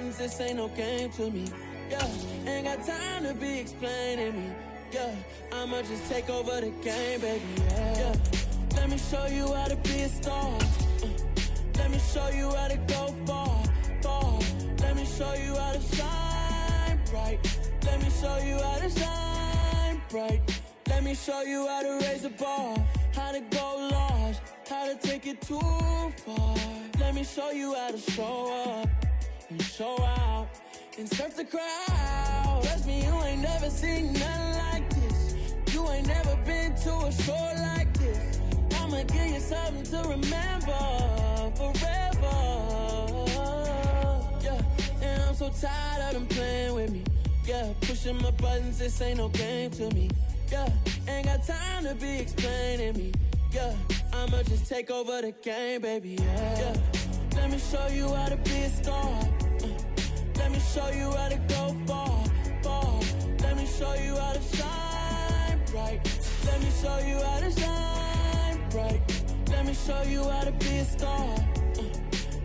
buttons, this ain't no game to me. Yeah, ain't got time to be explaining me. Yeah, I'ma just take over the game, baby. Yeah. Let me show you how to be a star. Let me show you how to go far, far. Let me show you how to shine bright. Let me show you how to shine bright. Let me show you how to raise a bar, how to go large, how to take it too far. Let me show you how to show up and show out and surf the crowd. Trust me, you ain't never seen nothing like this. You ain't never been to a show like this. I'ma give you something to remember forever. Yeah, and I'm so tired of them playing with me. Yeah, pushing my buttons, this ain't no game to me. Yeah, ain't got time to be explaining me. Yeah, I'ma just take over the game, baby. Yeah. Let me show you how to be a star. Let me show you how to go far, far. Let me show you how to shine bright. Let me show you how to shine bright. Let me show you how to be a star.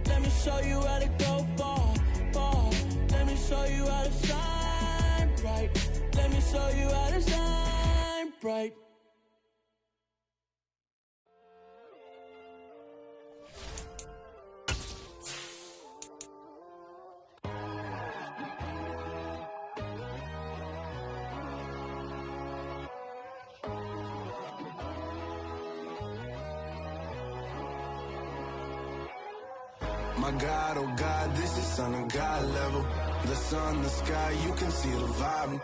Let me show you how to go far, far. Let me show you how to shine bright. Let me show you how to shine bright. My God, oh God, this is Son of God level. The sun, the sky, you can see the vibe.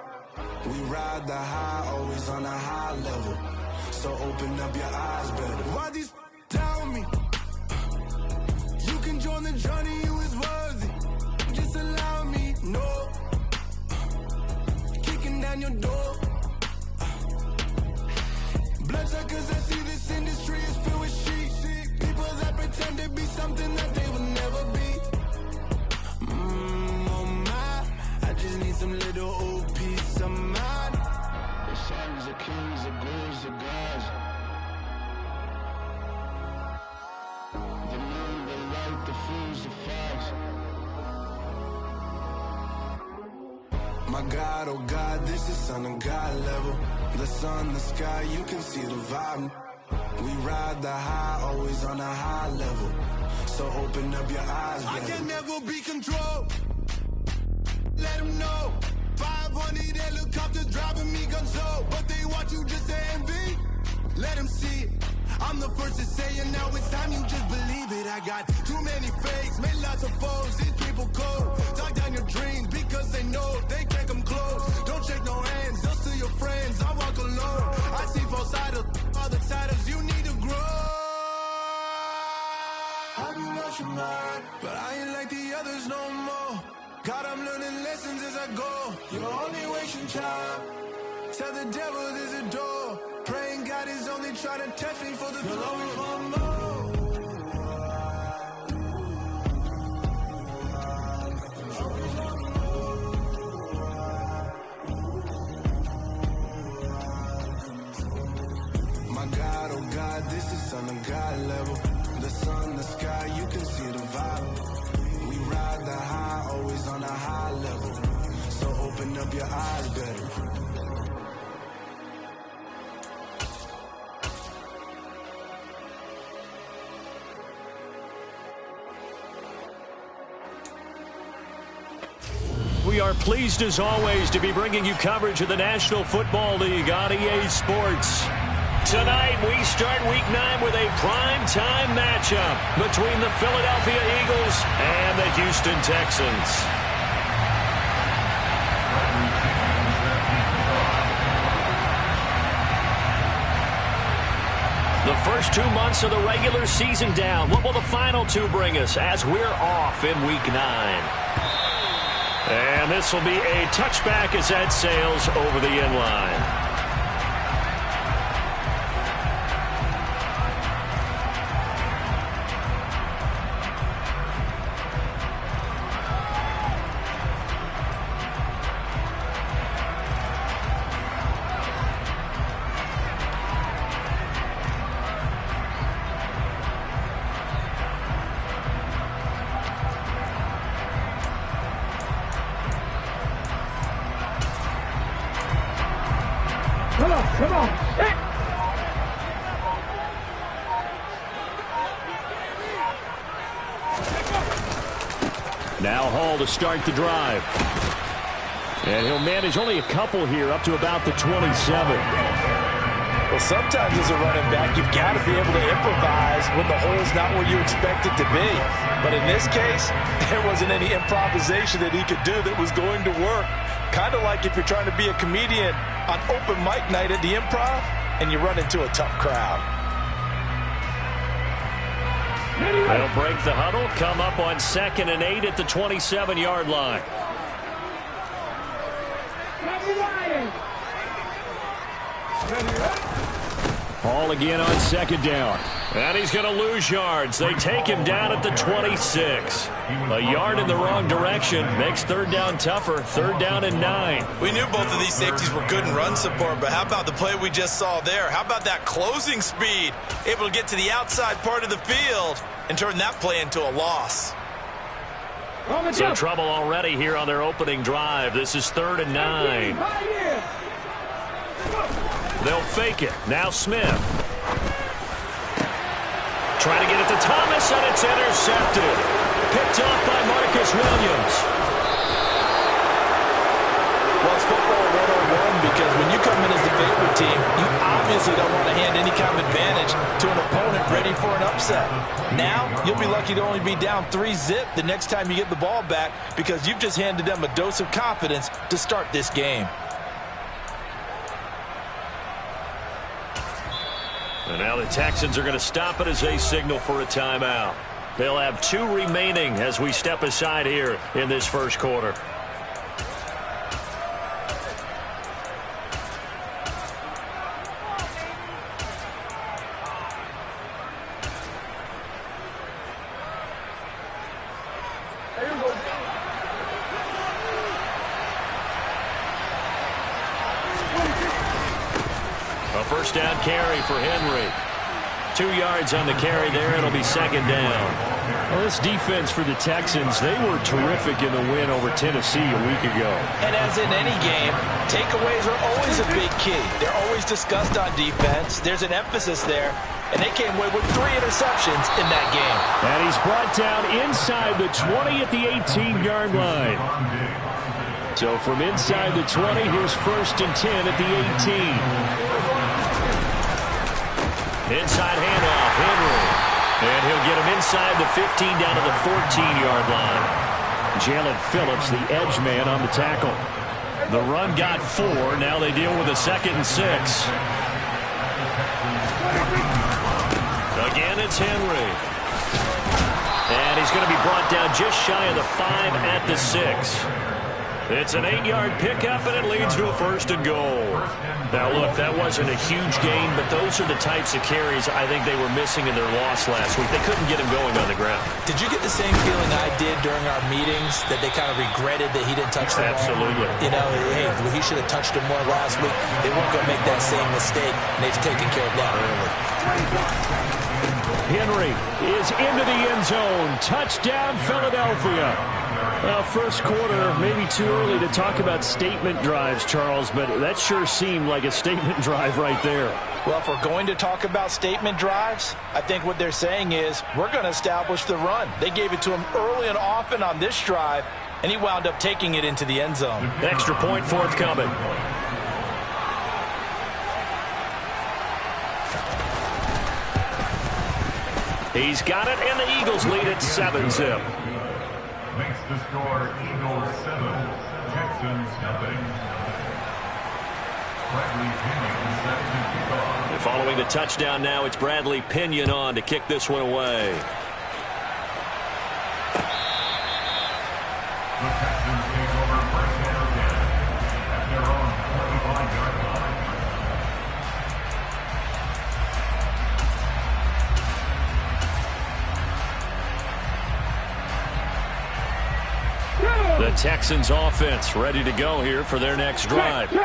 We ride the high, always on a high level. So open up your eyes better. Why these tell me? You can join the journey, you is worthy. Just allow me, no. Kicking down your door. Bloodsuckers, I see this industry is filled with sheep. People that pretend to be something that they will never be. Oh my, I just need some little old peace of mind. The sons of kings, the ghouls, the gods. The moon, the light, the fools, the fogs. My God, oh God, this is Son of God level. The sun, the sky, you can see the vibe. We ride the high, always on a high level. So open up your eyes, baby. I can never be controlled. Let them know. 500 helicopters driving me gonzo. But they want you just to envy. Let them see it. I'm the first to say it, now it's time you just believe it. I got too many fakes, made lots of foes. These people cold. Talk down your dreams because they know they can't come close. Don't shake no hands, just to your friends. I walk alone. I see false idols, other titles. You need to grow. Have you lost your mind? But I ain't like the others no more. God, I'm learning lessons as I go. You're only wasting time. Tell the devil there's a door. Praying God is only trying to test me for the glory for more. My God, oh God, this is Son of God level. The sun, the sky, you can see the vibe. We ride the high, always on a high level. So open up your eyes better. We are pleased as always to be bringing you coverage of the National Football League on EA Sports. Tonight we start Week 9 with a prime-time matchup between the Philadelphia Eagles and the Houston Texans. The first 2 months of the regular season down. What will the final 2 bring us as we're off in Week 9? And this will be a touchback as that sails over the end line. Come on. Now Hall to start the drive. And he'll manage only a couple here up to about the 27. Well, sometimes as a running back, you've got to be able to improvise when the hole's not where you expect it to be. But in this case, there wasn't any improvisation that he could do that was going to work. Kind of like if you're trying to be a comedian on open mic night at the Improv and you run into a tough crowd. They'll break the huddle, come up on 2nd and 8 at the 27-yard line. Hall again on 2nd down. And he's going to lose yards. They take him down at the 26. A yard in the wrong direction makes 3rd down tougher. 3rd down and 9. We knew both of these safeties were good in run support, but how about the play we just saw there? How about that closing speed? Able to get to the outside part of the field and turn that play into a loss. So trouble already here on their opening drive. This is 3rd and 9. They'll fake it. Now Smith. Trying to get it to Thomas, and it's intercepted. Picked off by Marcus Williams. Well, it's football 101 because when you come in as the favorite team, you obviously don't want to hand any kind of advantage to an opponent ready for an upset. Now, you'll be lucky to only be down 3-zip the next time you get the ball back because you've just handed them a dose of confidence to start this game. And now the Texans are going to stop it as they signal for a timeout. They'll have 2 remaining as we step aside here in this first quarter. A first down carry for Henry. 2 yards on the carry there. It'll be 2nd down. Well, this defense for the Texans, they were terrific in the win over Tennessee a week ago. And as in any game, takeaways are always a big key. They're always discussed on defense. There's an emphasis there. And they came away with 3 interceptions in that game. And he's brought down inside the 20 at the 18-yard line. So from inside the 20, here's 1st and 10 at the 18. Inside handoff, Henry. And he'll get him inside the 15 down to the 14-yard line. Jalen Phillips, the edge man on the tackle. The run got 4. Now they deal with a 2nd and 6. Again, it's Henry. And he's going to be brought down just shy of the 5 at the 6. It's an 8-yard pickup, and it leads to a 1st and goal. Now, look, that wasn't a huge gain, but those are the types of carries I think they were missing in their loss last week. They couldn't get him going on the ground. Did you get the same feeling I did during our meetings, that they kind of regretted that he didn't touch the ball? Absolutely. You know, hey, he should have touched him more last week. They weren't going to make that same mistake, and they've taken care of that early. Henry is into the end zone. Touchdown, Philadelphia. Well, first quarter, maybe too early to talk about statement drives, Charles, but that sure seemed like a statement drive right there. Well, if we're going to talk about statement drives, I think what they're saying is we're going to establish the run. They gave it to him early and often on this drive, and he wound up taking it into the end zone. Extra point forthcoming. He's got it, and the Eagles lead at 7-zip. Makes the score Eagles 7, Texans nothing. Bradley Pinion set to kick off. And following the touchdown now, it's Bradley Pinion on to kick this one away. The Texans take over first down again at their own 25-yard line. The Texans offense ready to go here for their next drive.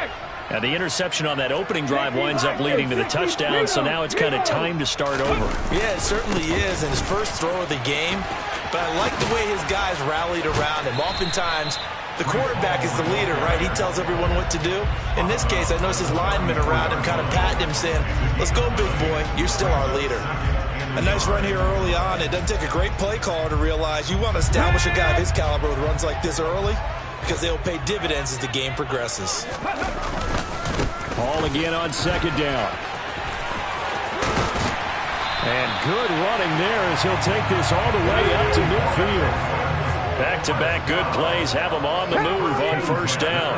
And the interception on that opening drive winds up leading to the touchdown, so now it's kind of time to start over. Yeah, it certainly is, and his first throw of the game. But I like the way his guys rallied around him. Oftentimes, The quarterback is the leader, right? He tells everyone what to do. In this case, I noticed his linemen around him kind of patting him, saying, let's go, big boy. You're still our leader. A nice run here early on. It doesn't take a great play caller to realize you want to establish a guy of his caliber who runs like this early because they'll pay dividends as the game progresses. Ball again on second down. And good running there as he'll take this all the way up to midfield. Back-to-back good plays have him on the move on first down.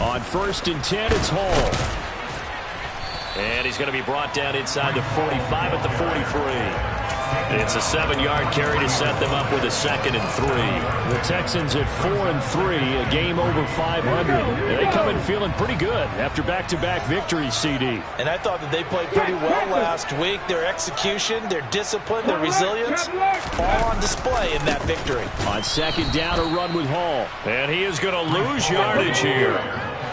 On 1st and 10, it's Hall. And he's going to be brought down inside the 45 at the 43. It's a 7-yard carry to set them up with a 2nd and 3. The Texans at 4-3, a game over 500. They come in feeling pretty good after back-to-back victories, CD. And I thought that they played pretty well last week. Their execution, their discipline, their resilience, all on display in that victory. On 2nd down, a run with Hall. And he is going to lose yardage here.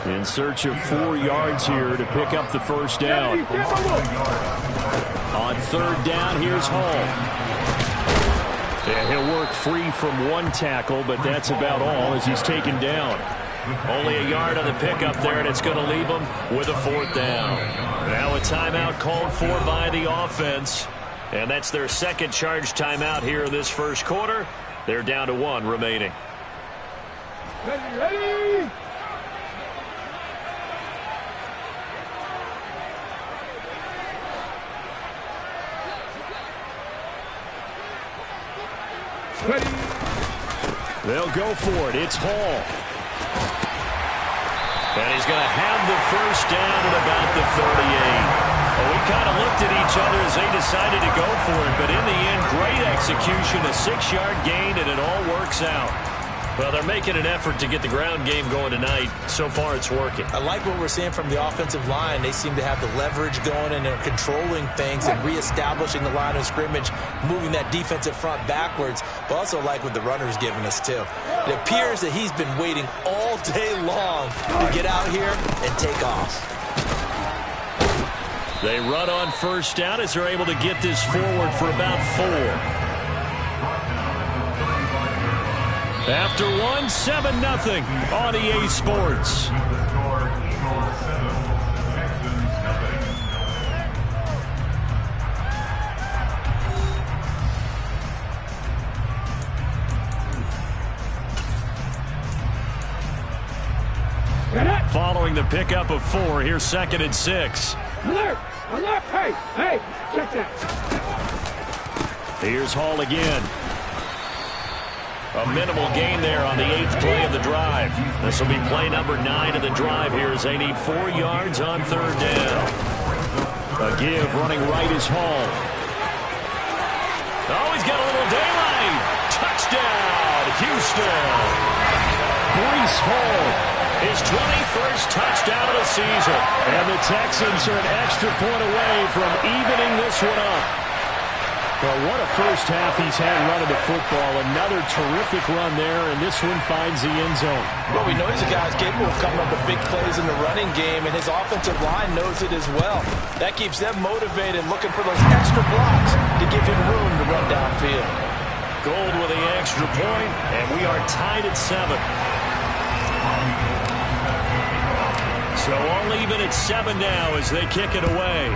In search of 4 yards here to pick up the first down. On 3rd down, here's Hall. And he'll work free from 1 tackle, but that's about all as he's taken down. Only a yard on the pickup there, and it's going to leave him with a 4th down. Now a timeout called for by the offense. And that's their 2nd charge timeout here in this first quarter. They're down to 1 remaining. Ready? Ready. They'll go for it. It's Hall. And he's going to have the first down at about the 38. Well, we kind of looked at each other as they decided to go for it, but in the end, great execution, a 6-yard gain, and it all works out. Well, they're making an effort to get the ground game going tonight. So far, it's working. I like what we're seeing from the offensive line. They seem to have the leverage going, and they're controlling things and reestablishing the line of scrimmage, moving that defensive front backwards. But also like what the runner's giving us, too. It appears that he's been waiting all day long to get out here and take off. They run on first down as they're able to get this forward for about 4. After 1, 7-0 on EA Sports. Following the pickup of 4, here's 2nd and 6. Alert! Alert! Hey! Check that! Here's Hall again. A minimal gain there on the 8th play of the drive. This will be play number 9 of the drive here as they need 4 yards on 3rd down. A give running right is Hall. Oh, he's got a little daylight. Touchdown, Houston. Breece Hall, his 21st touchdown of the season. And the Texans are an extra point away from evening this one up. Well, what a first half he's had running the football. Another terrific run there, and this one finds the end zone. Well, we know he's a guy who's capable of coming up with big plays in the running game, and his offensive line knows it as well. That keeps them motivated, looking for those extra blocks to give him room to run downfield. Gold with the extra point, and we are tied at 7. So all even at 7 now as they kick it away.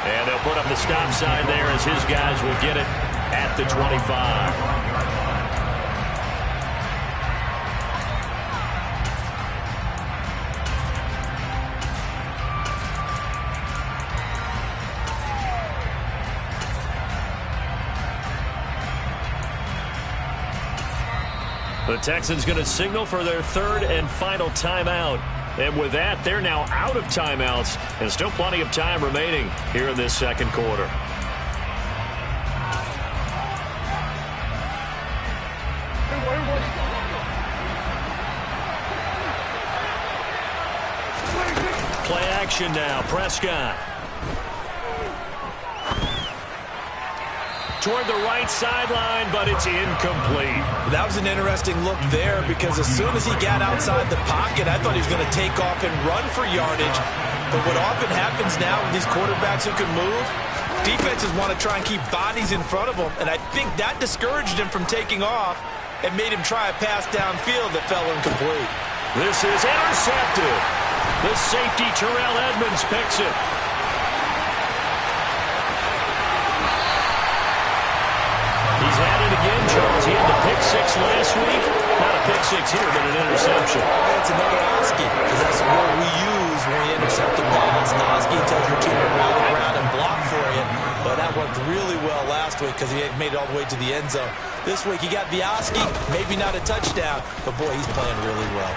And they'll put up the stop sign there as his guys will get it at the 25. The Texans going to signal for their 3rd and final timeout. And with that, they're now out of timeouts and still plenty of time remaining here in this second quarter. Play action now. Prescott. Toward the right sideline, but it's incomplete. That was an interesting look there because as soon as he got outside the pocket, I thought he was going to take off and run for yardage. But what often happens now with these quarterbacks who can move, defenses want to try and keep bodies in front of them, and I think that discouraged him from taking off and made him try a pass downfield that fell incomplete. This is intercepted. The safety, Terrell Edmonds, picks it. He's had it again, Charles. He had the pick six last week. Not a pick six here, but an interception. It's another Oski, because that's the word we use when we intercept the pass. Oski tells your team to rally around and block for you. But that worked really well last week because he had made it all the way to the end zone. This week he got the Oski, maybe not a touchdown, but boy, he's playing really well.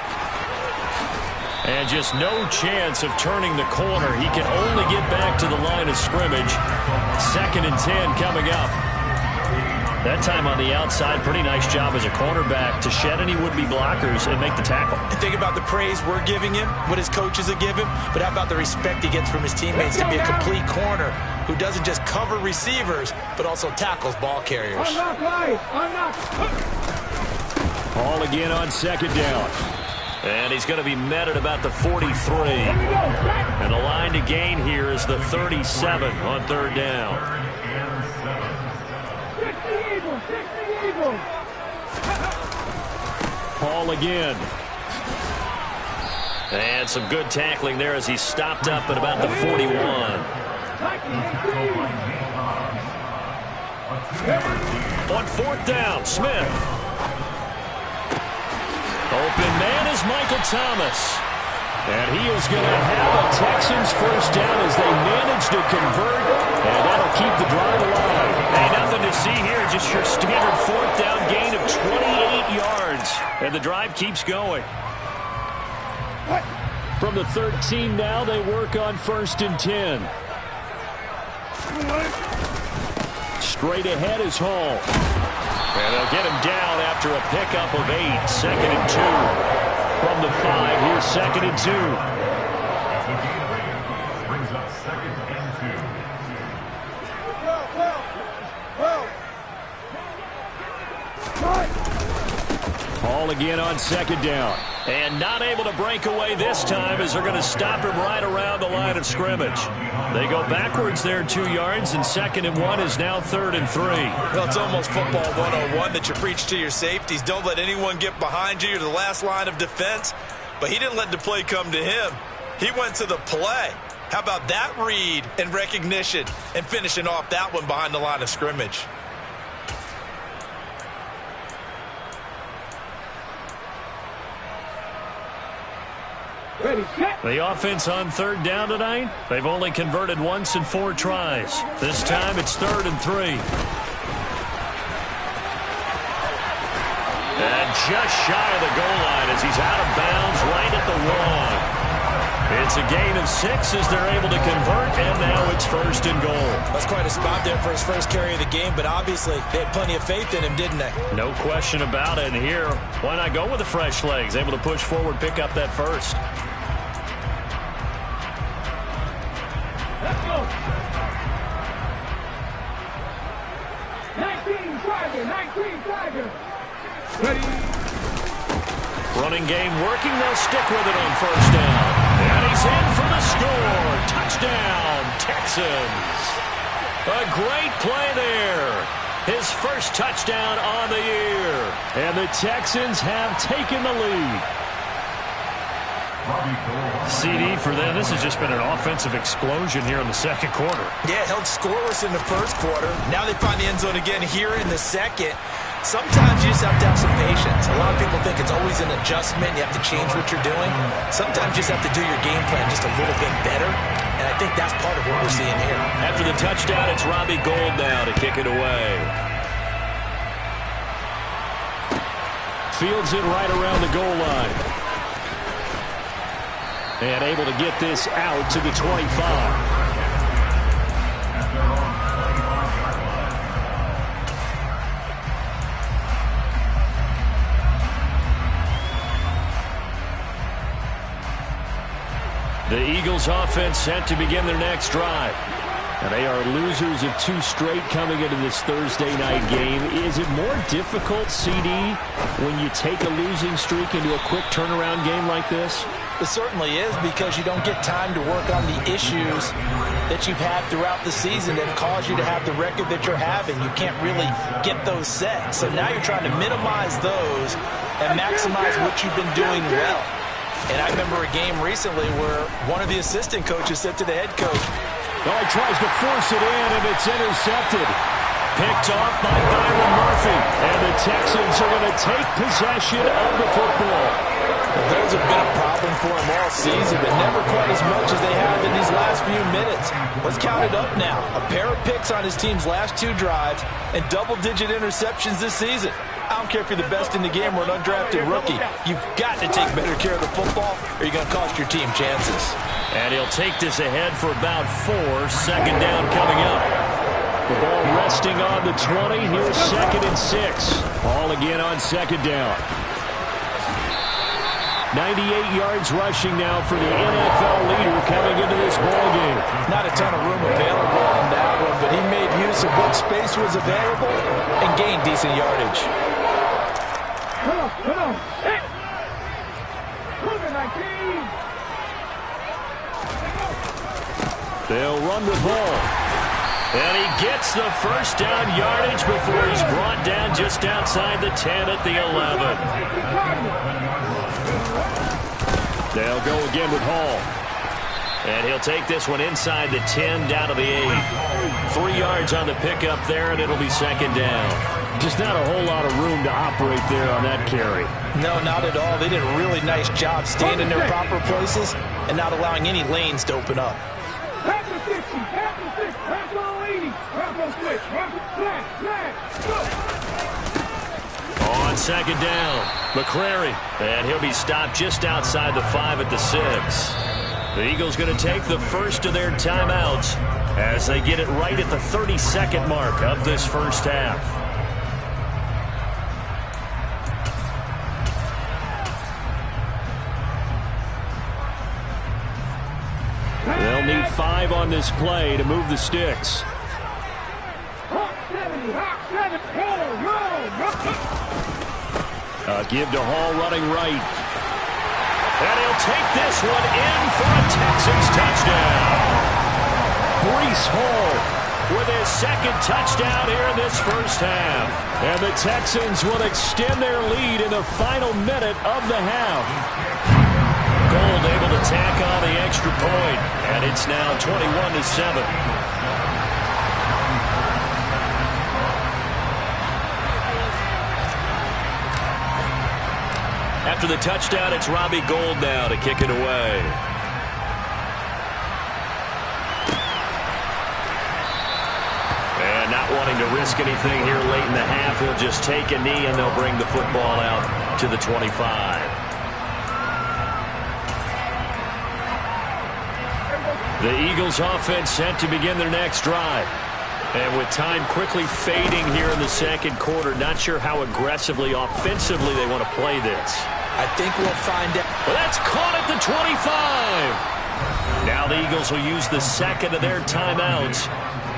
And just no chance of turning the corner. He can only get back to the line of scrimmage. 2nd and 10 coming up. That time on the outside, pretty nice job as a cornerback to shed any would-be blockers and make the tackle. And think about the praise we're giving him, what his coaches are giving, but how about the respect he gets from his teammates to be a complete corner who doesn't just cover receivers, but also tackles ball carriers. Ball again on 2nd down. And he's going to be met at about the 43. And the line to gain here is the 37 on 3rd down. Paul again. And some good tackling there as he stopped up at about the 41. On 4th down, Smith. Open man is Michael Thomas. And he is going to have a Texans first down as they manage to convert. And that'll keep the drive alive. Hey, nothing to see here. Just your standard 4th down gain of 28 yards. And the drive keeps going. From the 13 now, they work on 1st and 10. Straight ahead is Hall. And they'll get him down after a pickup of 8. 2nd and 2. From the 5, here's 2nd and 2. That's a gain of 8. Brings up 2nd and 2. Hall again on 2nd down. And not able to break away this time as they're going to stop him right around the line of scrimmage. They go backwards there 2 yards, and 2nd and 1 is now 3rd and 3. Well, it's almost football 101 that you preach to your safeties. Don't let anyone get behind you. You're the last line of defense. But he didn't let the play come to him. He went to the play. How about that read and recognition and finishing off that one behind the line of scrimmage? The offense on 3rd down tonight, they've only converted once in 4 tries. This time it's 3rd and 3. And just shy of the goal line as he's out of bounds right at the 1. It's a gain of 6 as they're able to convert, and now it's 1st and goal. That's quite a spot there for his first carry of the game, but obviously they had plenty of faith in him, didn't they? No question about it. And here, why not go with the fresh legs? Able to push forward, pick up that first. Let's go. 19 Tiger. Ready. Running game working. They'll stick with it on 1st down. And he's in for the score. Touchdown, Texans. A great play there. His first touchdown on the year. And the Texans have taken the lead. CD for them. This has just been an offensive explosion here in the 2nd quarter. Yeah, held scoreless in the 1st quarter. Now they find the end zone again here in the 2nd. Sometimes you just have to have some patience. A lot of people think it's always an adjustment. You have to change what you're doing. Sometimes you just have to do your game plan just a little bit better. And I think that's part of what we're seeing here. After the touchdown, it's Robbie Gould now to kick it away. Fields it right around the goal line. And able to get this out to the 25. The Eagles offense set to begin their next drive. And they are losers of 2 straight coming into this Thursday night game. Is it more difficult, CD, when you take a losing streak into a quick turnaround game like this? It certainly is, because you don't get time to work on the issues that you've had throughout the season that have caused you to have the record that you're having. You can't really get those set. So now you're trying to minimize those and maximize what you've been doing well. And I remember a game recently where one of the assistant coaches said to the head coach, "Oh, he tries to force it in, and it's intercepted." Picked off by Byron Murphy. And the Texans are going to take possession of the football. Well, those have been a problem for him all season, but never quite as much as they have in these last few minutes. Let's count it up now. A pair of picks on his team's last 2 drives and double-digit interceptions this season. I don't care if you're the best in the game or an undrafted rookie. You've got to take better care of the football, or you're going to cost your team chances. And he'll take this ahead for about 4. Second down coming up. The ball resting on the 20. Here's 2nd and 6. Ball again on second down. 98 yards rushing now for the NFL leader coming into this ball game. Not a ton of room available on that one, but he made use of what space was available and gained decent yardage. Come on. Hey. Move it, 19. They'll run with ball. And he gets the first down yardage before he's brought down just outside the 10 at the 11. They'll go again with Hall. And he'll take this one inside the 10 down to the 8. 3 yards on the pickup there, and it'll be second down. Just not a whole lot of room to operate there on that carry. No, not at all. They did a really nice job staying in their proper places and not allowing any lanes to open up. On second down, McCrary, and he'll be stopped just outside the 5 at the 6. The Eagles going to take the first of their timeouts as they get it right at the 32nd mark of this first half. They'll need 5 on this play to move the sticks. Give to Hall running right. And he'll take this one in for a Texans touchdown. Breece Hall with his 2nd touchdown here in this first half. And the Texans will extend their lead in the final minute of the half. Gold able to tack on the extra point, and it's now 21-7. After the touchdown, it's Robbie Gould now to kick it away. And not wanting to risk anything here late in the half, he'll just take a knee, and they'll bring the football out to the 25. The Eagles offense set to begin their next drive. And with time quickly fading here in the second quarter, not sure how aggressively, offensively they want to play this. I think we'll find out. Well, that's caught at the 25. Now the Eagles will use the 2nd of their timeouts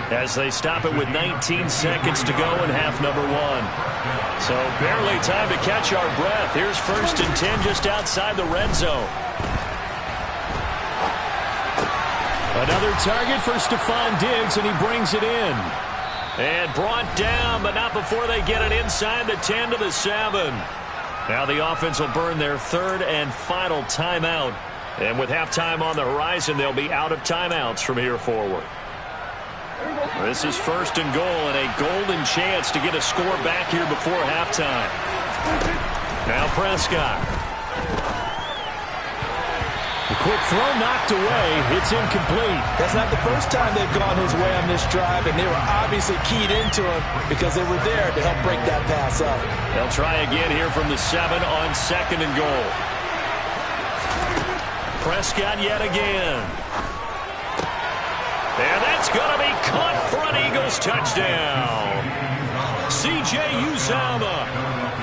as they stop it with 19 seconds to go in half number 1. So barely time to catch our breath. Here's 1st and 10 just outside the red zone. Another target for Stephon Diggs, and he brings it in. And brought down, but not before they get it inside the 10 to the 7. Now the offense will burn their 3rd and final timeout. And with halftime on the horizon, they'll be out of timeouts from here forward. This is 1st and goal, and a golden chance to get a score back here before halftime. Now Prescott. The quick throw knocked away. It's incomplete. That's not the first time they've gone his way on this drive, and they were obviously keyed into him because they were there to help break that pass up. They'll try again here from the 7 on 2nd and goal. Prescott yet again. And that's going to be caught for an Eagles touchdown. C.J. Uzomah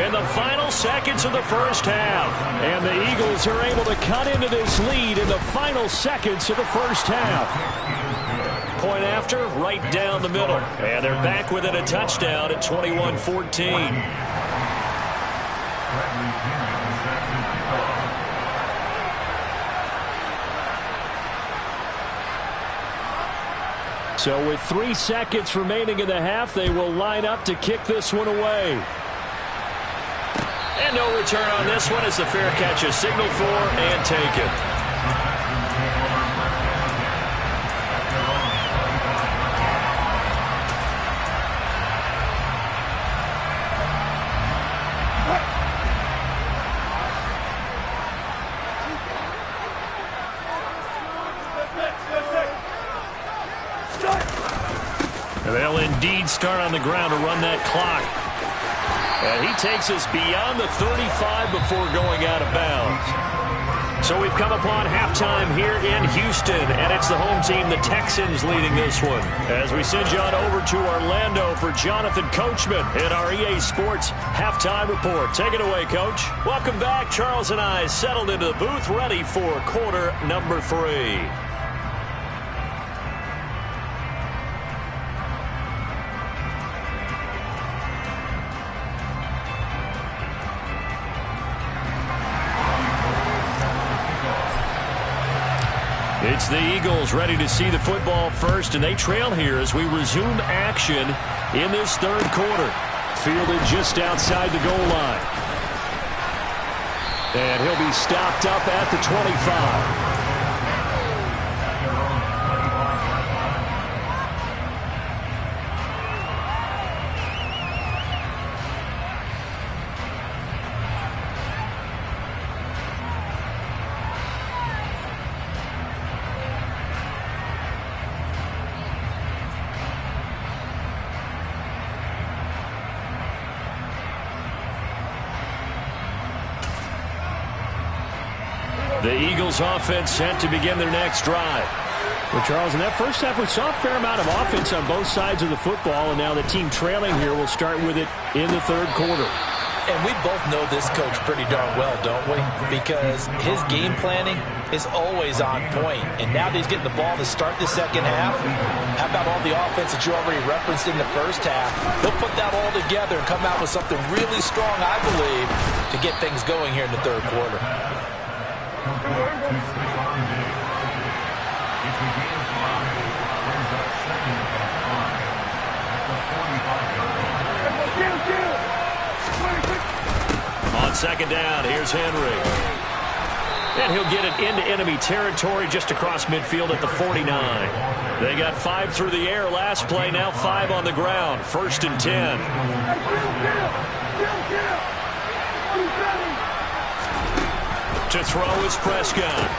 in the final seconds of the first half. And the Eagles are able to cut into this lead in the final seconds of the first half. Point after, right down the middle. And they're back within a touchdown at 21-14. So with 3 seconds remaining in the half, they will line up to kick this one away. And no return on this one as the fair catch is signaled for and taken. They'll indeed start on the ground to run that clock. And he takes us beyond the 35 before going out of bounds. So we've come upon halftime here in Houston, and it's the home team, the Texans, leading this one. As we send you on over to Orlando for Jonathan Coachman in our EA Sports Halftime Report. Take it away, Coach. Welcome back. Charles and I settled into the booth, ready for quarter number 3. It's the Eagles ready to see the football first, and they trail here as we resume action in this third quarter. Fielded just outside the goal line. And he'll be stopped up at the 25. The Eagles offense sent to begin their next drive. Well, Charles, in that first half, we saw a fair amount of offense on both sides of the football, and now the team trailing here will start with it in the third quarter. And we both know this coach pretty darn well, don't we? Because his game planning is always on point. And now that he's getting the ball to start the second half, how about all the offense that you already referenced in the first half? He'll put that all together and come out with something really strong, I believe, to get things going here in the third quarter. On second down, here's Henry. And he'll get it into enemy territory just across midfield at the 49. They got 5 through the air last play, now 5 on the ground. 1st and 10. To throw is Prescott.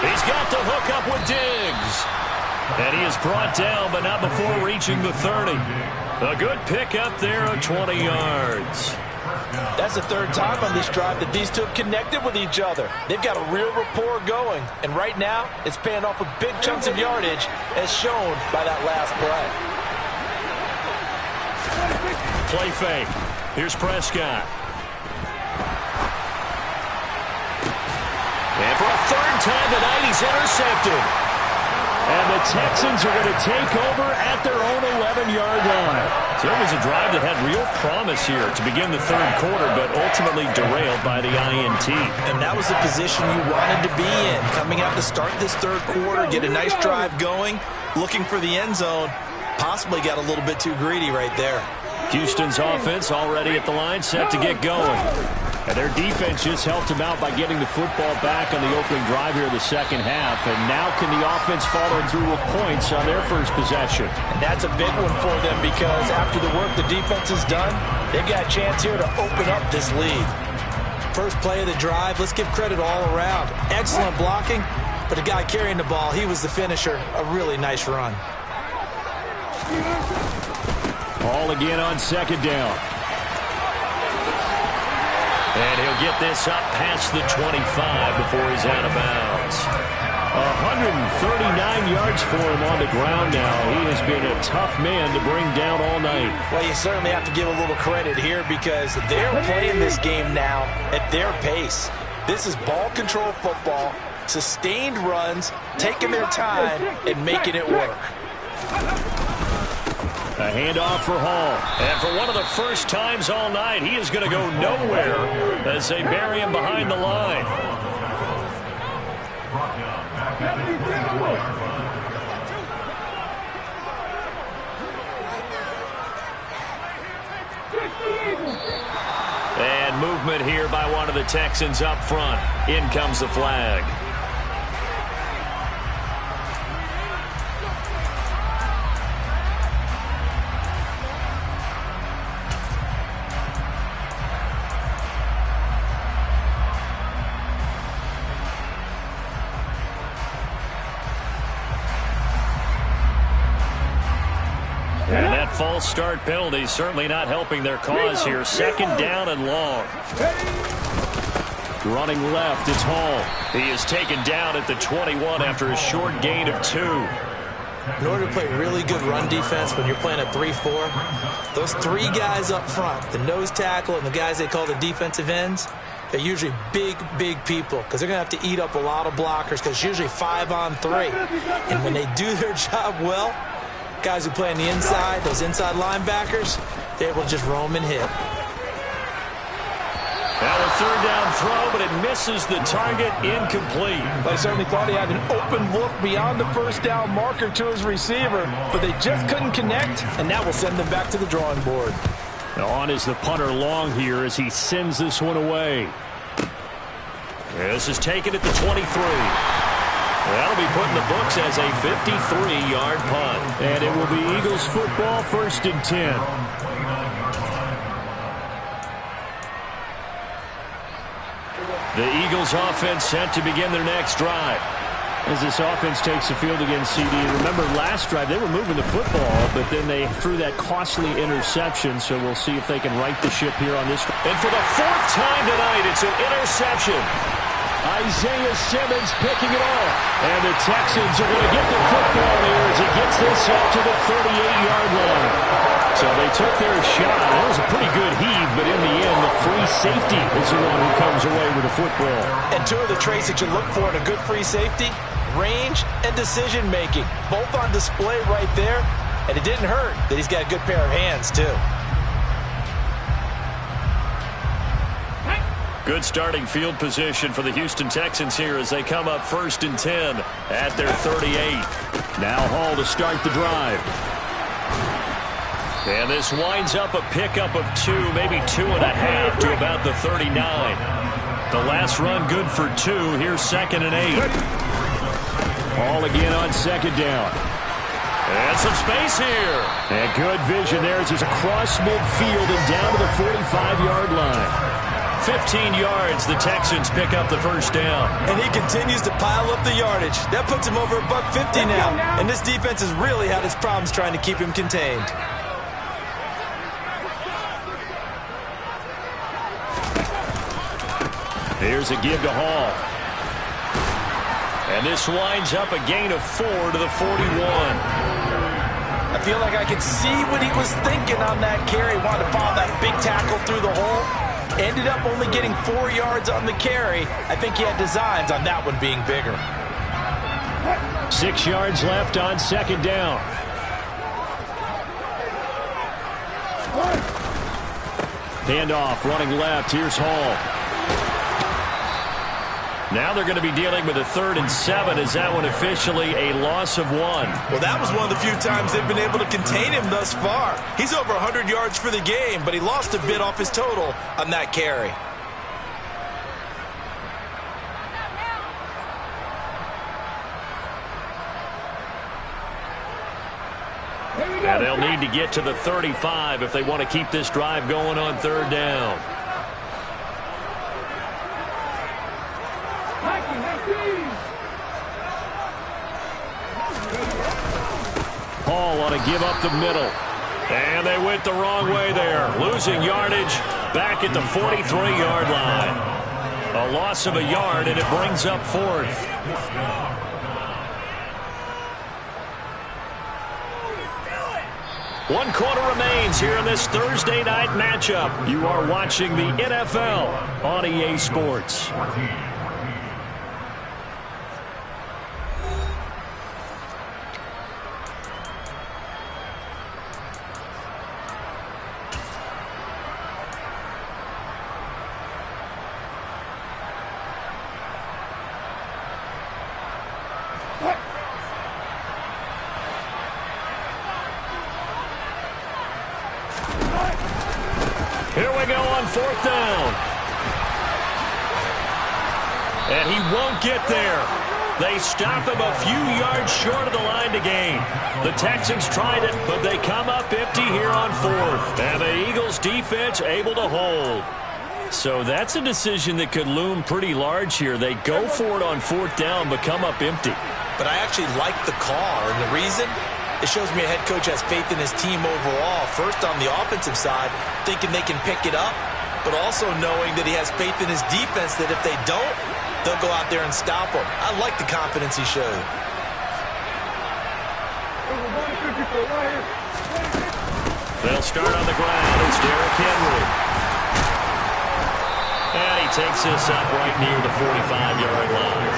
He's got the hook up with Diggs. And he is brought down, but not before reaching the 30. A good pickup there of 20 yards. That's the third time on this drive that these two have connected with each other. They've got a real rapport going. And right now, it's paying off with big chunks of yardage, as shown by that last play. Play fake. Here's Prescott. And for a third time tonight, he's intercepted. And the Texans are going to take over at their own 11-yard line. So it was a drive that had real promise here to begin the third quarter, but ultimately derailed by the INT. And that was the position you wanted to be in. Coming out to start this third quarter, get a nice drive going, looking for the end zone. Possibly got a little bit too greedy right there. Houston's offense already at the line, set to get going. And their defense just helped them out by getting the football back on the opening drive here in the second half. And now can the offense follow through with points on their first possession? And that's a big one for them because after the work the defense has done, they've got a chance here to open up this lead. First play of the drive, let's give credit all around. Excellent blocking, but the guy carrying the ball, he was the finisher. A really nice run. All again on second down. And he'll get this up past the 25 before he's out of bounds. 139 yards for him on the ground now. He has been a tough man to bring down all night. Well, you certainly have to give a little credit here because they're playing this game now at their pace. This is ball control football, sustained runs, taking their time, and making it work. A handoff for Hall. And for one of the first times all night, he is going to go nowhere as they bury him behind the line. movement here by one of the Texans up front. In comes the flag. And that false start penalty certainly not helping their cause here. Second down and long. Running left, it's Hall. He is taken down at the 21 after a short gain of 2. In order to play really good run defense when you're playing a 3-4, those 3 guys up front, the nose tackle and the guys they call the defensive ends, they're usually big people because they're going to have to eat up a lot of blockers because it's usually 5 on 3. And when they do their job well, guys who play on the inside, those inside linebackers, they're able to just roam and hit. Now a third down throw, but it misses the target, incomplete. I certainly thought he had an open look beyond the first down marker to his receiver, but they just couldn't connect, and that will send them back to the drawing board. Now on is the punter Long here as he sends this one away. This is taken at the 23. That'll be put in the books as a 53-yard punt. And it will be Eagles football, 1st and 10. The Eagles offense set to begin their next drive. As this offense takes the field against CD. Remember last drive they were moving the football, but then they threw that costly interception, so we'll see if they can right the ship here on this. And for the 4th time tonight, it's an interception. Isaiah Simmons picking it off. And the Texans are going to get the football here as he gets this up to the 38-yard line. So they took their shot. That was a pretty good heave, but in the end, the free safety is the one who comes away with the football. And 2 of the traits that you look for in a good free safety, range and decision-making. Both on display right there. And it didn't hurt that he's got a good pair of hands, too. Good starting field position for the Houston Texans here as they come up 1st and 10 at their 38. Now Hall to start the drive. And this winds up a pickup of 2, maybe 2.5 to about the 39. The last run good for 2. Here's 2nd and 8. Hall again on 2nd down. And some space here. And good vision there as he's across midfield and down to the 45-yard line. 15 yards, the Texans pick up the 1st down. And he continues to pile up the yardage. That puts him over $150 now. And this defense has really had its problems trying to keep him contained. Here's a give to Hall. And this winds up a gain of 4 to the 41. I feel like I could see what he was thinking on that carry. Wanted to follow that big tackle through the hole. Ended up only getting 4 yards on the carry. I think he had designs on that one being bigger. 6 yards left on 2nd down. Handoff, running left. Here's Hall. Now they're going to be dealing with a 3rd and 7. Is that one officially a loss of 1? Well, that was one of the few times they've been able to contain him thus far. He's over 100 yards for the game, but he lost a bit off his total on that carry. And they'll need to get to the 35 if they want to keep this drive going on 3rd down. Hall on a give up the middle. And they went the wrong way there. Losing yardage back at the 43-yard line. A loss of a yard, and it brings up 4th. One quarter remains here in this Thursday night matchup. You are watching the NFL on EA Sports. Here we go on 4th down. And he won't get there. They stop him a few yards short of the line to gain. The Texans tried it, but they come up empty here on fourth. And the Eagles defense able to hold. So that's a decision that could loom pretty large here. They go for it on fourth down, but come up empty. But I actually like the call, and the reason? It shows me a head coach has faith in his team overall. First on the offensive side, thinking they can pick it up, but also knowing that he has faith in his defense that if they don't, they'll go out there and stop them. I like the confidence he showed. They'll start on the ground. It's Derrick Henry. And he takes this up right near the 45-yard line.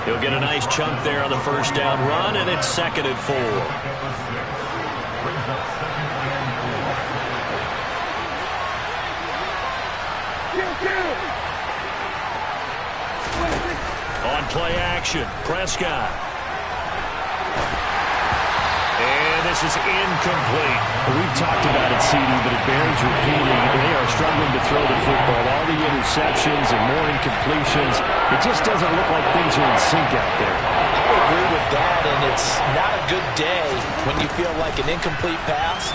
He'll get a nice chunk there on the first down run, and it's 2nd and 4. On play action, Prescott. And this is incomplete. We've talked about it, CD, but it bears repeating. They are struggling to throw the football. All the interceptions and more incompletions. It just doesn't look like things are in sync out there. I would agree with that, and it's not a good day when you feel like an incomplete pass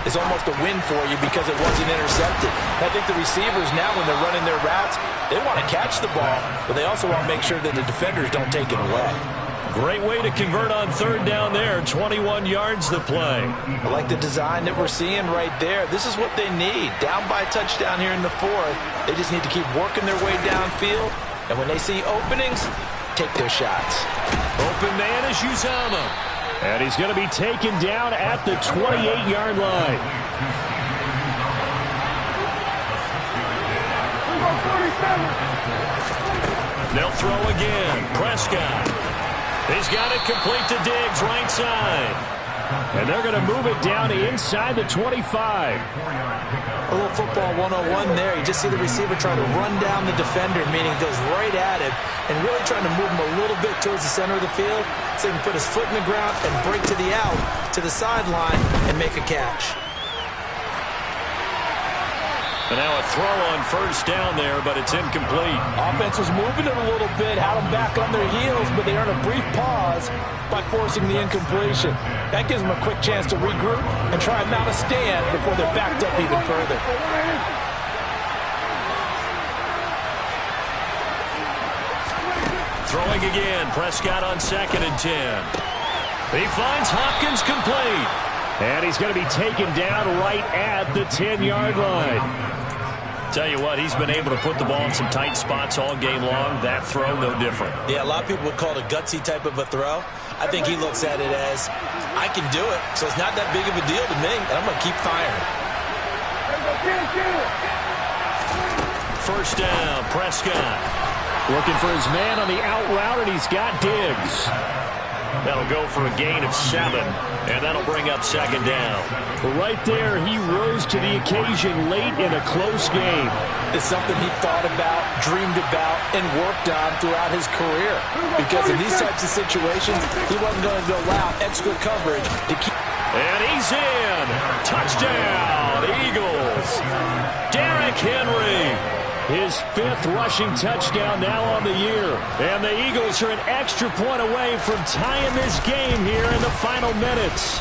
is almost a win for you because it wasn't intercepted. I think the receivers now, when they're running their routes, they want to catch the ball, but they also want to make sure that the defenders don't take it away. Great way to convert on third down there. 21 yards to play. I like the design that we're seeing right there. This is what they need. Down by a touchdown here in the fourth. They just need to keep working their way downfield. And when they see openings, take their shots. Open man is Uzama. And he's going to be taken down at the 28-yard line. They'll throw again. Prescott. He's got it complete to Diggs, right side. And they're going to move it down to inside the 25. A little football 101 there. You just see the receiver trying to run down the defender, meaning goes right at him, and really trying to move him a little bit towards the center of the field so he can put his foot in the ground and break to the out, to the sideline, and make a catch. And now a throw on first down there, but it's incomplete. Offense was moving it a little bit, had them back on their heels, but they earned a brief pause by forcing the incompletion. That gives them a quick chance to regroup and try and mount a stand before they're backed up even further. Throwing again, Prescott on 2nd and 10. He finds Hopkins complete. And he's going to be taken down right at the 10-yard line. Tell you what, he's been able to put the ball in some tight spots all game long. That throw, no different. Yeah, a lot of people would call it a gutsy type of a throw. I think he looks at it as, I can do it, so it's not that big of a deal to me, and I'm going to keep firing. First down, Prescott. Looking for his man on the out route, and he's got Diggs. That'll go for a gain of 7, and that'll bring up 2nd down. Right there, he rose to the occasion late in a close game. It's something he thought about, dreamed about, and worked on throughout his career. Because in these types of situations, he wasn't going to allow extra coverage to keep. And he's in. Touchdown, Eagles. Derrick Henry. His 5th rushing touchdown now on the year. And the Eagles are an extra point away from tying this game here in the final minutes.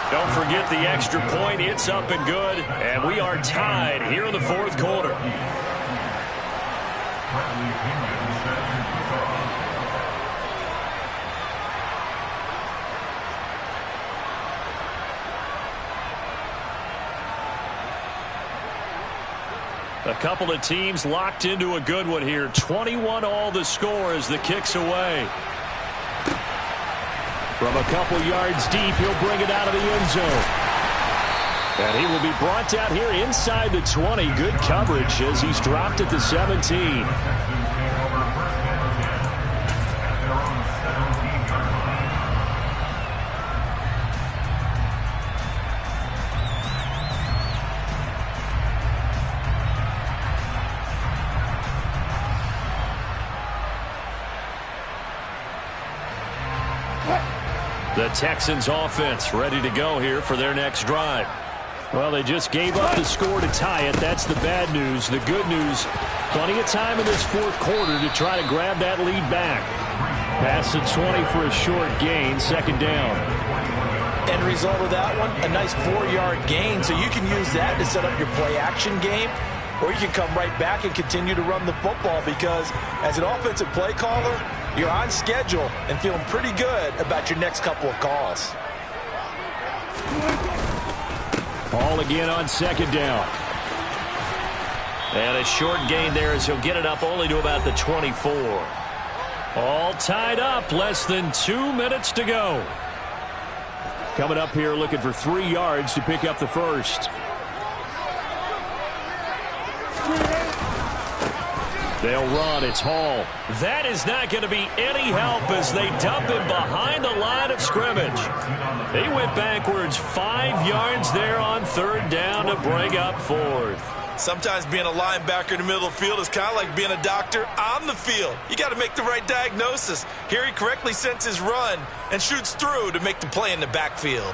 Don't forget the extra point. It's up and good. And we are tied here in the fourth quarter. A couple of teams locked into a good one here. 21 all the score as the kick's away. From a couple yards deep, he'll bring it out of the end zone. And he will be brought down here inside the 20. Good coverage as he's dropped at the 17. The Texans offense ready to go here for their next drive. Well, they just gave up the score to tie it. That's the bad news. The good news, plenty of time in this fourth quarter to try to grab that lead back. Pass the 20 for a short gain, second down. End result of that one, a nice 4-yard gain. So you can use that to set up your play-action game, or you can come right back and continue to run the football because as an offensive play caller, you're on schedule and feeling pretty good about your next couple of calls. Ball again on second down. And a short gain there as he'll get it up only to about the 24. All tied up, less than 2 minutes to go. Coming up here looking for 3 yards to pick up the first. They'll run. It's Hall. That is not going to be any help as they dump him behind the line of scrimmage. They went backwards 5 yards there on third down to bring up fourth. Sometimes being a linebacker in the middle of the field is kind of like being a doctor on the field. You got to make the right diagnosis. Here he correctly sends his run and shoots through to make the play in the backfield.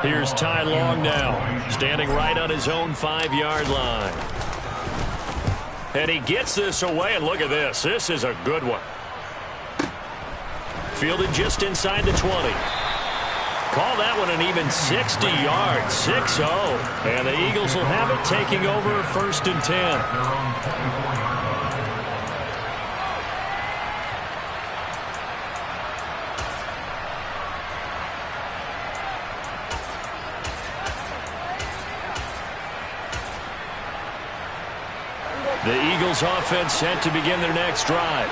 Here's Ty Long now, standing right on his own 5-yard line. And he gets this away, and look at this. This is a good one. Fielded just inside the 20. Call that one an even 60 yards, 6-0. And the Eagles will have it, taking over first and 10. The Eagles offense set to begin their next drive.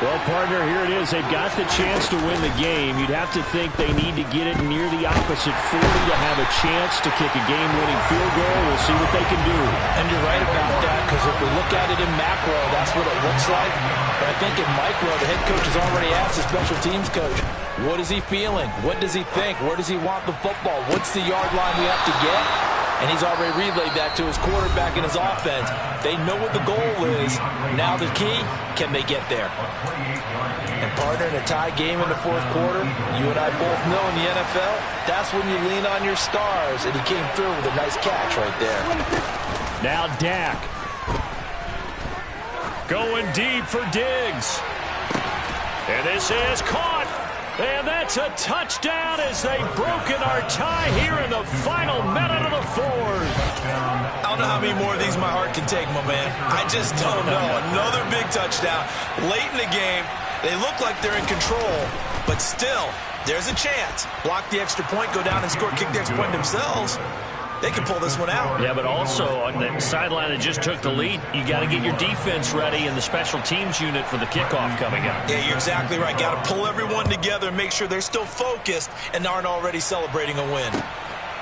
Well, partner, here it is. They've got the chance to win the game. You'd have to think they need to get it near the opposite 40 to have a chance to kick a game-winning field goal. We'll see what they can do. And you're right about that, because if we look at it in macro, that's what it looks like. But I think in micro, the head coach has already asked the special teams coach, what is he feeling? What does he think? Where does he want the football? What's the yard line we have to get? And he's already relayed that to his quarterback and his offense. They know what the goal is. Now the key, can they get there? And partner, in a tie game in the fourth quarter, you and I both know in the NFL, that's when you lean on your stars. And he came through with a nice catch right there. Now Dak. Going deep for Diggs. And this is caught. And that's a touchdown as they've broken our tie here in the final minute of the fourth. I don't know how many more of these my heart can take, my man. I just don't know. Another big touchdown. Late in the game, they look like they're in control, but still, there's a chance. Block the extra point, go down and score, kick the extra point themselves. They can pull this one out. Yeah, but also on the sideline that just took the lead, you got to get your defense ready and the special teams unit for the kickoff coming up. Yeah, you're exactly right. Got to pull everyone together and make sure they're still focused and aren't already celebrating a win.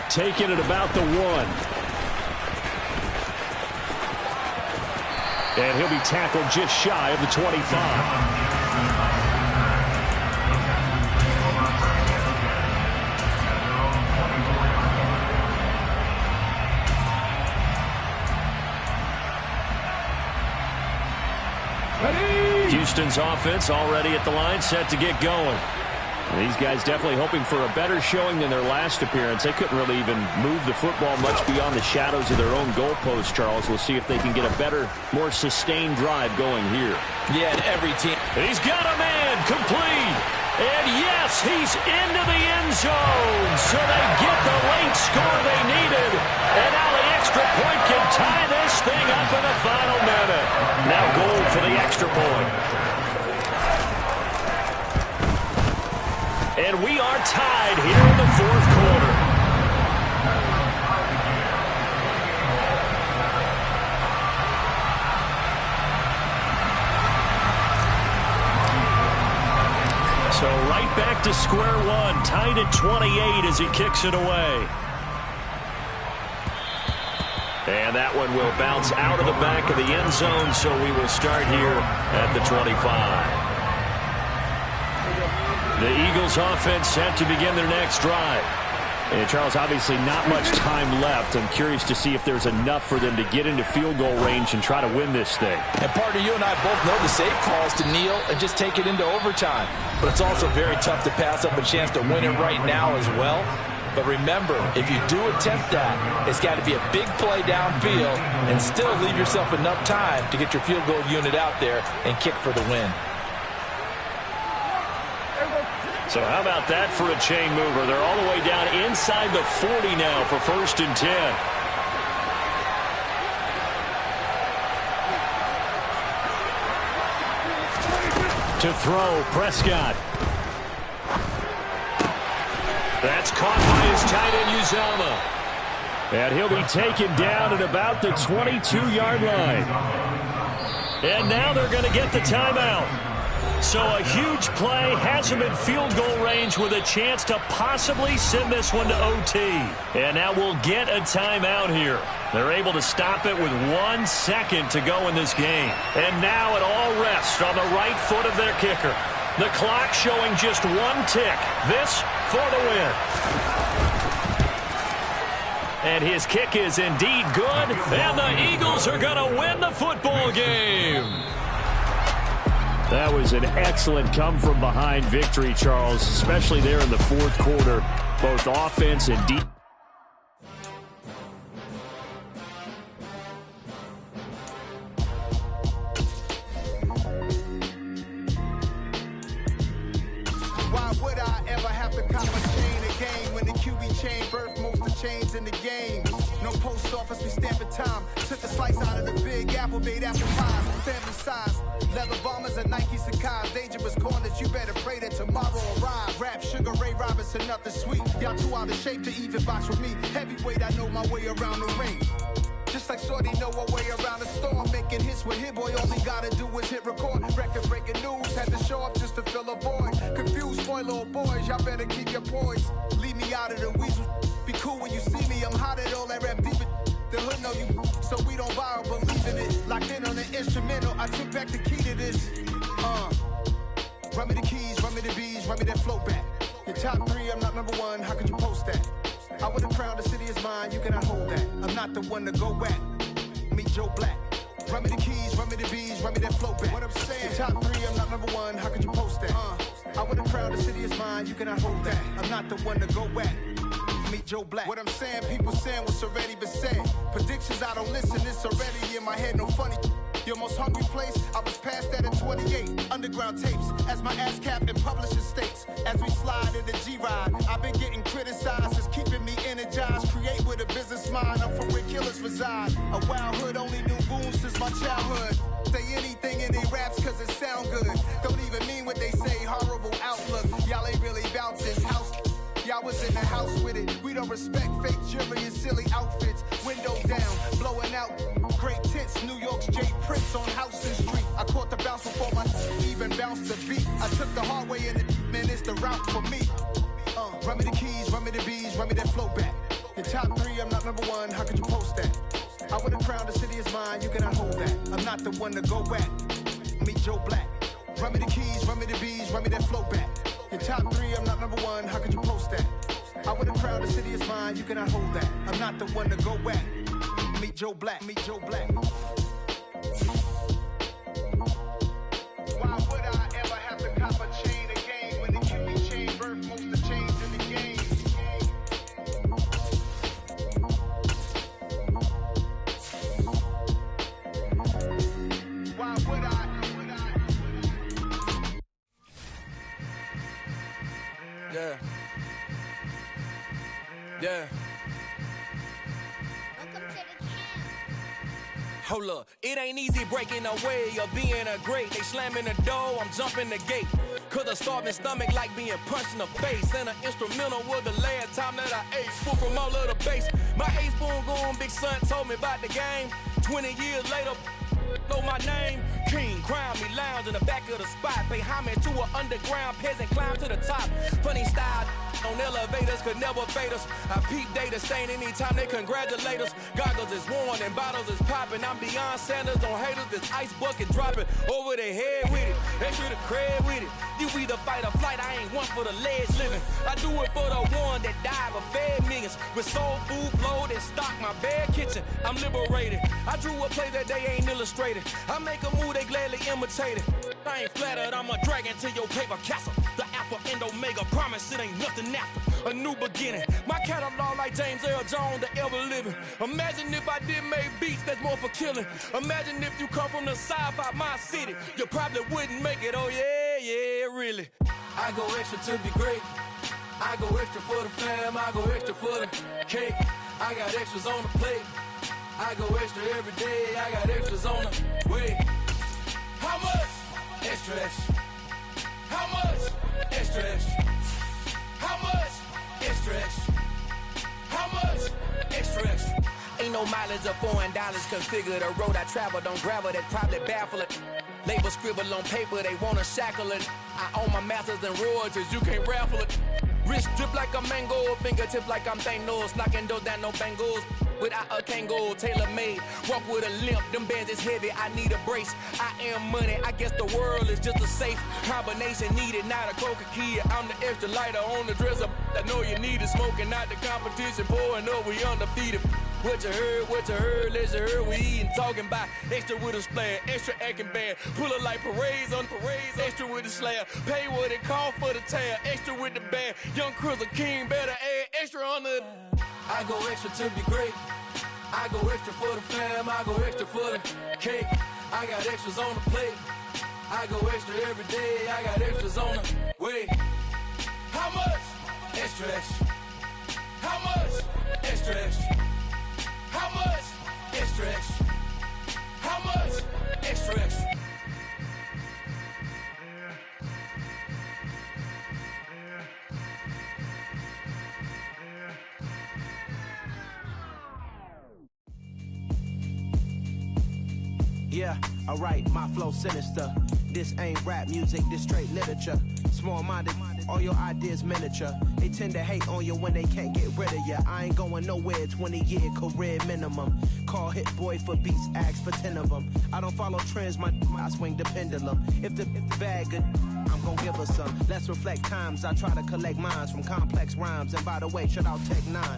Taking it about the 1. And he'll be tackled just shy of the 25. Houston's offense already at the line, set to get going. And these guys definitely hoping for a better showing than their last appearance. They couldn't really even move the football much beyond the shadows of their own goalpost, Charles. We'll see if they can get a better, more sustained drive going here. Yeah, and every team. He's got a man, complete. And yes, he's into the end zone. So they get the late score they needed. And now the extra point can tie this thing up in the final minute. Now goal for the extra point. And we are tied here in the fourth quarter. So right back to square one, tied at 28 as he kicks it away. And that one will bounce out of the back of the end zone, so we will start here at the 25. The Eagles offense set to begin their next drive. And Charles, obviously not much time left. I'm curious to see if there's enough for them to get into field goal range and try to win this thing. And partner, you and I both know the safe calls to kneel and just take it into overtime. But it's also very tough to pass up a chance to win it right now as well. But remember, if you do attempt that, it's got to be a big play downfield and still leave yourself enough time to get your field goal unit out there and kick for the win. So how about that for a chain mover? They're all the way down inside the 40 now for 1st and 10. To throw, Prescott. That's caught by his tight end, Uzama. And he'll be taken down at about the 22-yard line. And now they're going to get the timeout. So a huge play has him in field goal range with a chance to possibly send this one to OT. And now we'll get a timeout here. They're able to stop it with 1 second to go in this game. And now it all rests on the right foot of their kicker. The clock showing just 1 tick. This for the win. And his kick is indeed good. And the Eagles are going to win the football game. That was an excellent come-from-behind victory, Charles, especially there in the 4th quarter, both offense and defense. Why would I ever have to cop a chain again when the QB chain birthed most of the chains in the game? No post office, we stamping time. Took a slice out of the big apple, made apple pies, family size. Leather bombers and Nike Sacai's. Dangerous corners, you better pray that tomorrow arrive. Rap, Sugar Ray Robinson, nothing sweet. Y'all too out of shape to even box with me. Heavyweight, I know my way around the ring. Just like Shorty know a way around the storm. Making hits with Hit Boy, all he gotta do is hit record. Record-breaking news, had to show up just to fill a void. Confused, spoil little boys, y'all better keep your poise. Leave me out of the weasel. Be cool when you see me, I'm hot at all that rap deep. The hood know you, so we don't borrow, believe in it. Locked in on the instrumental, I took back the key to this. Run me the keys, run me the bees, run me that flow back. Your top 3, I'm not #1, how could you post that? I would've crowned the city is mine, you cannot hold that. I'm not the one to go back. Meet Joe Black. Run me the keys, run me the bees, run me that flow back. What I'm saying, your top 3, I'm not #1, how could you post that? I would've crowned the city is mine, you cannot hold that. I'm not the one to go back. Meet Joe Black. What I'm saying, people saying what's already been said. Predictions, I don't listen, it's already in my head, no funny. Your most hungry place, I was past that at 28. Underground tapes, as my ass cap in publishing states. As we slide in the G-Ride, I've been getting criticized, it's keeping me energized. Create with a business mind, I'm from where killers reside. A wild hood, only knew goons since my childhood. Say anything in their raps cause it sound good. Don't even mean what they say, horrible outlook. Y'all ain't really bouncing house. Y'all was in the house with it. We don't respect fake jewelry and silly outfits. Window down, blowing out. Great tents, New York's J. Prince on Houston Street. I caught the bounce before my even bounced the beat. I took the hard way in it, man, it's the route for me. Run me the keys, run me the bees, run me that flow back. Your top 3, I'm not #1, how could you post that? I would've crowned the city is mine, you cannot hold that. I'm not the one to go back. Meet Joe Black. Run me the keys, run me the bees, run me that flow back. Your top 3, I'm not #1, how could you post that? I would've crowned the city is mine, you cannot hold that. I'm not the one to go back. Meet Joe Black, meet Joe Black. Why would I ever have to cop a chain again when the QB chain birthed most of the chains in the game? Why would I? Yeah. Yeah. Hold up, it ain't easy breaking away or being a great. They slamming the door, I'm jumping the gate. Cause a starving stomach like being punched in the face. And an instrumental was the last time that I ate. Food from all of the base. My ace spoon going, big son told me about the game. 20 years later, know my name. King, crown me, lounge in the back of the spot. Pay homage to an underground peasant, climb to the top. Funny style, On elevators could never fade us. I peep data stain anytime they congratulate us. Goggles is worn and bottles is popping. I'm beyond Sanders on haters. This ice bucket dropping over their head with it. Extra the cred with it. You either fight or flight. I ain't one for the ledge living. I do it for the one that died but fed millions. With soul food flowed and stocked my bare kitchen. I'm liberated. I drew a play that they ain't illustrated. I make a move they gladly imitate it. I ain't flattered. I'm a dragon to your paper castle. The Alpha and Omega promise it ain't nothing after. A new beginning. My catalog like James Earl Jones, the ever living. Imagine if I did make beats that's more for killing. Imagine if you come from the sci-fi my city. You probably wouldn't make it. Oh yeah, really. I go extra to be great. I go extra for the fam. I go extra for the cake. I got extras on the plate. I go extra every day. I got extras on the way. How much? Extra, extra. How much? Extra, extra. How much? Extra, extra. How much? Extra, extra. Ain't no mileage of $4 configure the road I travel. Don't gravel that probably baffle it. Label scribble on paper, they wanna shackle it. I own my masters and royalties, you can't raffle it. Wrist drip like a mango, fingertips like I'm Thanos. Knocking those down, no bangles. Without a Kango, tailor-made. Walk with a limp, them bands is heavy, I need a brace. I am money, I guess the world is just a safe combination needed, not a coca key. I'm the extra lighter on the dresser. I know you need it, smoking out the competition, pouring up, we undefeated. What you heard, let's you heard, we eatin', talking about extra with a splash, extra acting bad, pull it like parades on parades, extra with the slab, pay what it cost for the tab, extra with the band, young Cruiser King, better add extra on the. I go extra to be great, I go extra for the fam, I go extra for the cake, I got extras on the plate, I go extra every day, I got extras on the way. How much? Extra, extra. How much? Extra, extra. How much? Extra, extra. How much? Extra, extra. Yeah, alright, my flow sinister. This ain't rap music, this straight literature. Small-minded, all your ideas miniature. They tend to hate on you when they can't get rid of you. I ain't going nowhere, 20-year career minimum. Call Hit Boy for beats, ask for 10 of them. I don't follow trends, I swing the pendulum. If the bag good, I'm gon' give her some. Let's reflect times, I try to collect minds from complex rhymes. And by the way, shout out Tech 9.